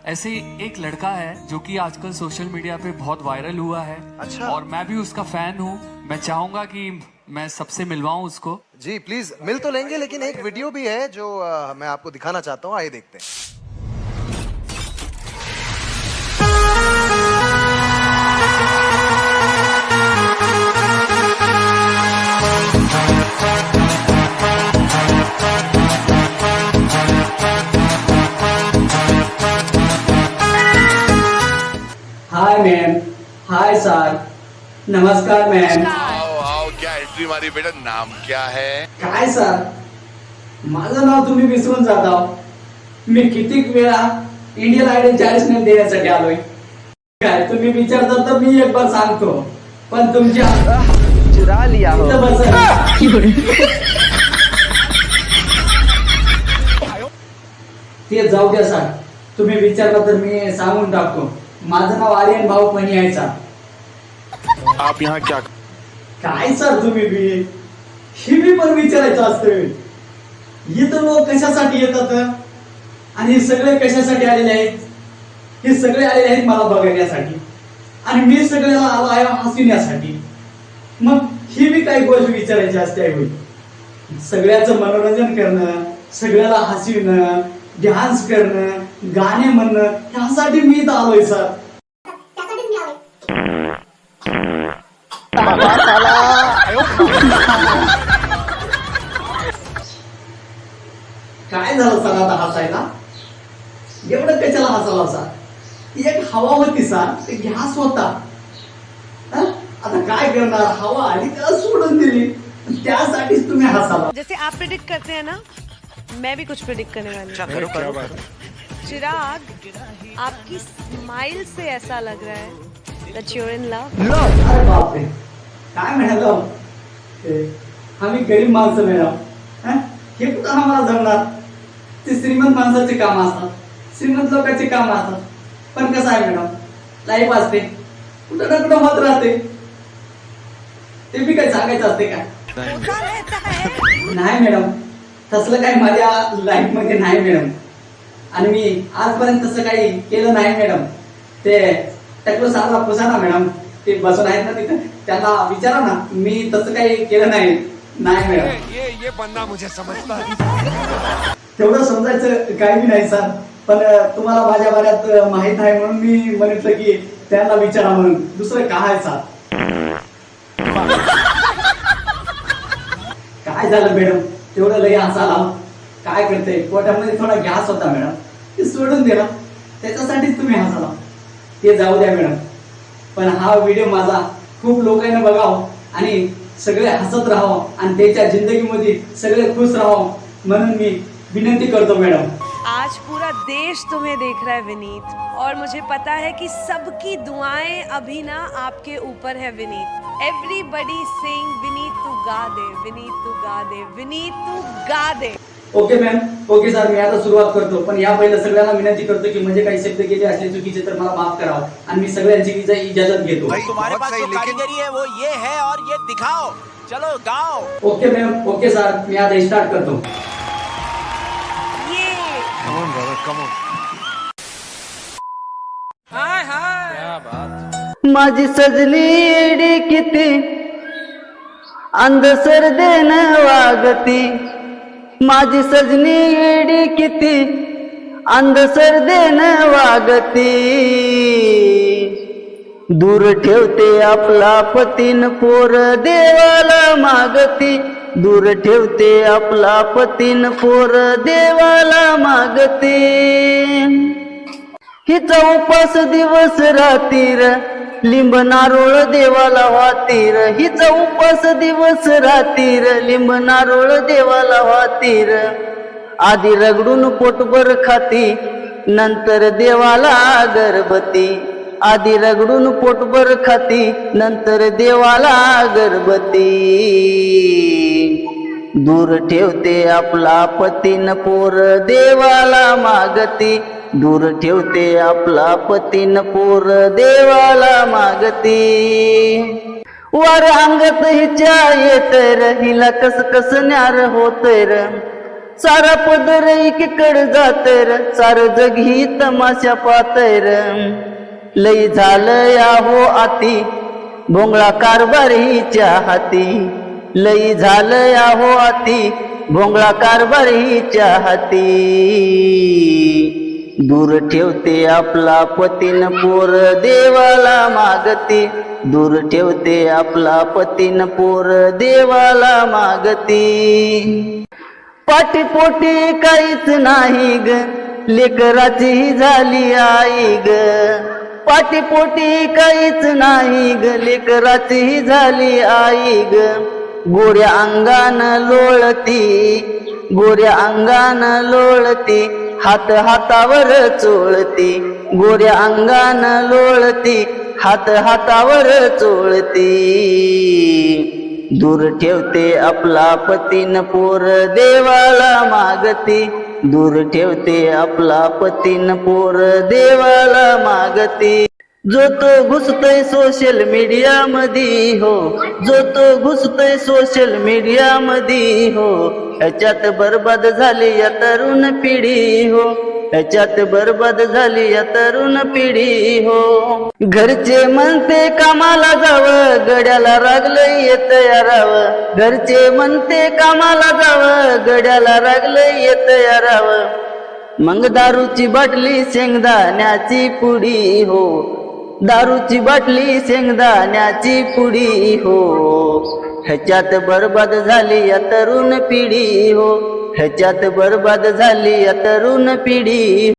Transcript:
ऐसे एक लड़का है जो कि आजकल सोशल मीडिया पे बहुत वायरल हुआ है। अच्छा। और मैं भी उसका फैन हूँ। मैं चाहूंगा कि मैं सबसे मिलवाऊं उसको। जी प्लीज मिल तो लेंगे, लेकिन एक वीडियो भी है जो मैं आपको दिखाना चाहता हूँ, आइए देखते हैं। हाय मैम, हाय सर, नमस्कार मैम। आओ आओ, क्या एंट्री मारी बेटा, नाम क्या है? काय सर, माझं नाव तुम्ही विसरून जाता। मी कितीक वेळा इंडियन आयडल 40 देण्यासाठी आलोय। काय तुम्ही विचारता तर मी एक बार सांगतो, पण तुमच्या चुरा लिया हो। इथं बसा। ते जाऊ द्या सर, तुम्ही विचारलं तर मी सांगून टाकतो। माझं नाव आर्यन भाऊ पनियाचा। आप यहाँ क्या? काय सर तुम्ही बी हे बी पण विचारायचं असतं। इथं लोक कशासाठी येतात आणि हे सगळे कशासाठी आलेले आहेत? हे सगळे आलेले आहेत मला बघण्यासाठी आणि मी सगळ्याला आलो आहे हसविण्यासाठी। मग ही बी काही गोष्ट विचारायची असते आहे। सगळ्याचं मनोरंजन करणं, सगळ्याला हसविणं, डान्स करणं, गाणे म्हणणं, ह्यासाठी मी इथं आलोय सर। काय झालं सर आता हसायला? एवढं कशाला हसायला सर? एक हवा होती सर, ते गॅस होता। आता काय करणार, हवा आली त्याला सोडून दिली, त्यासाठीच तुम्ही हसाला। जैसे आप प्रेडिक्ट करते हैं ना, मैं भी कुछ प्रेडिक्ट करने वाली हूँ। करो करो। चिराग, आपकी स्माइल से ऐसा लग रहा है that you're in love। अरे बापरे, काय म्हणालो? आम्ही गरीब माणसं मॅडम, हे कुठं आम्हाला जमणार? ते श्रीमंत माणसाचे काम असतात, श्रीमंत लोकांचे काम असतात। पण कसं आहे मॅडम, लाईफ असते, कुठं ना कुठं होत राहते। ते बी काही सांगायचं असते का? नाही मॅडम, तसलं काही माझ्या लाईफ मध्ये नाही मॅडम। आणि मी आजपर्यंत तसं काही केलं नाही मॅडम। ते टकलो सारला पुसा ना मॅडम, ते बसून आहेत ना तिथं, त्यांना विचारा ना, मी तसं काही केलं नाही। नाही मॅडम, ये बंदा मुझे समझता है। तेवढं समजायचं काही नाही सर, पण तुम्हाला माझ्या बऱ्यात माहित आहे म्हणून मी म्हटलं की त्यांना विचारा म्हणून, दुसरं काय आहे सर? काय झालं मॅडम, तेवढं लय हसायला? काय करते, पोटामध्ये थोडा गॅस होता मॅडम, ते सोडून दिला, त्याच्यासाठीच तुम्ही हसाला। ते जाऊ द्या मॅडम, पण हा व्हिडिओ माझा खूप लोकांना बघावं आणि सगळे हसत राहावं आणि त्याच्या जिंदगीमध्ये सगळे खुश राहावं म्हणून मी विनंती करतो मॅडम। आज पूरा देश तुम्हें देख रहा है विनीत, और मुझे पता है कि सबकी दुआएं अभी ना आपके ऊपर है विनीत। एवरीबडी सेइंग विनीत तू गा दे, विनीत तू गा दे, विनीत तू गा दे। ओके मॅम, ओके सर, मी आता सुरुवात करतो, पण या पहिलं सगळ्यांना विनंती करतो की म्हणजे काही शब्द गेले असले चुकीचे तर मला माफ करावं आणि मी सगळ्यांची इजाजत घेतो। तुम्हारे पास जो कारीगरी है वो ये है और ये दिखाओ, चलो गाओ। ओके मॅम, ओके सर, मी आता स्टार्ट करतो। ये come on brother, come on. माझी सजनी येडी किती अंधसर देन वागती, माझी सजनी येडी किती अंधसर देन वागती। दूर ठेवते आपला पतीन पोर देवाला मागती, दूर ठेवते आपला पतीन पोर देवाला मागती। हिचा उपास दिवस रातीर लिंब नारोळ देवाला वातीर, हिचा उपास दिवस रातीर लिंब नारोळ देवाला वातीर। आधी रगडून पोटभर खाती नंतर देवाला गर्भती, आधी रगडून पोटभर खाती नंतर देवाला गर्भती। दूर ठेवते आपला पतीन पोर देवाला मागती, दूर ठेवते आपला पतीन पोर देवाला मागती। वर अंगत हिच्या येतर हिला कस कस न्यार होतय र, सारा पदर एकीकडे जातर सार जग ही तमाशा पातर लई झालं या हो आती भोंगळा कारभार हिच्या हाती लई झालं या हो आती भोंगळा कारभार हिच्या हाती दूर ठेवते आपला पतीन पोर देवाला मागती दूर ठेवते आपला पतीन पोर देवाला मागती पाठीपोटी काहीच नाही ग लेकराची झाली आई ग पाठीपोटी काहीच नाही ग लेकराची झाली आई ग गोऱ्या अंगान लोळती गोऱ्या अंगान लोळती हात हातावर चोळती गोऱ्या अंगान लोळती हात हातावर चोळती दूर ठेवते आपला पतीन पोर देवाला मागती दूर ठेवते आपला पतीन पोर देवाला मागती जो तो घुसतोय सोशल मीडिया मध्ये हो जो तो घुसतोय सोशल मीडिया मध्ये हो ह्याच्यात बरबाद झाली या तरुण पिढी हो ह्याच्यात बरबाद झाली या तरुण पिढी हो घरचे म्हणते कामाला जावं गड्याला रागलं येत यारावं घरचे म्हणते कामाला जावं गड्याला रागलं येत यारावं मग दारूची बाटली शेंगदाण्याची पुडी हो दारूची बाटली शेंगदाण्याची पुडी हो ह्याच्यात बरबाद झाली या तरुण पिढी हो ह्याच्यात बरबाद झाली या तरुण पिढी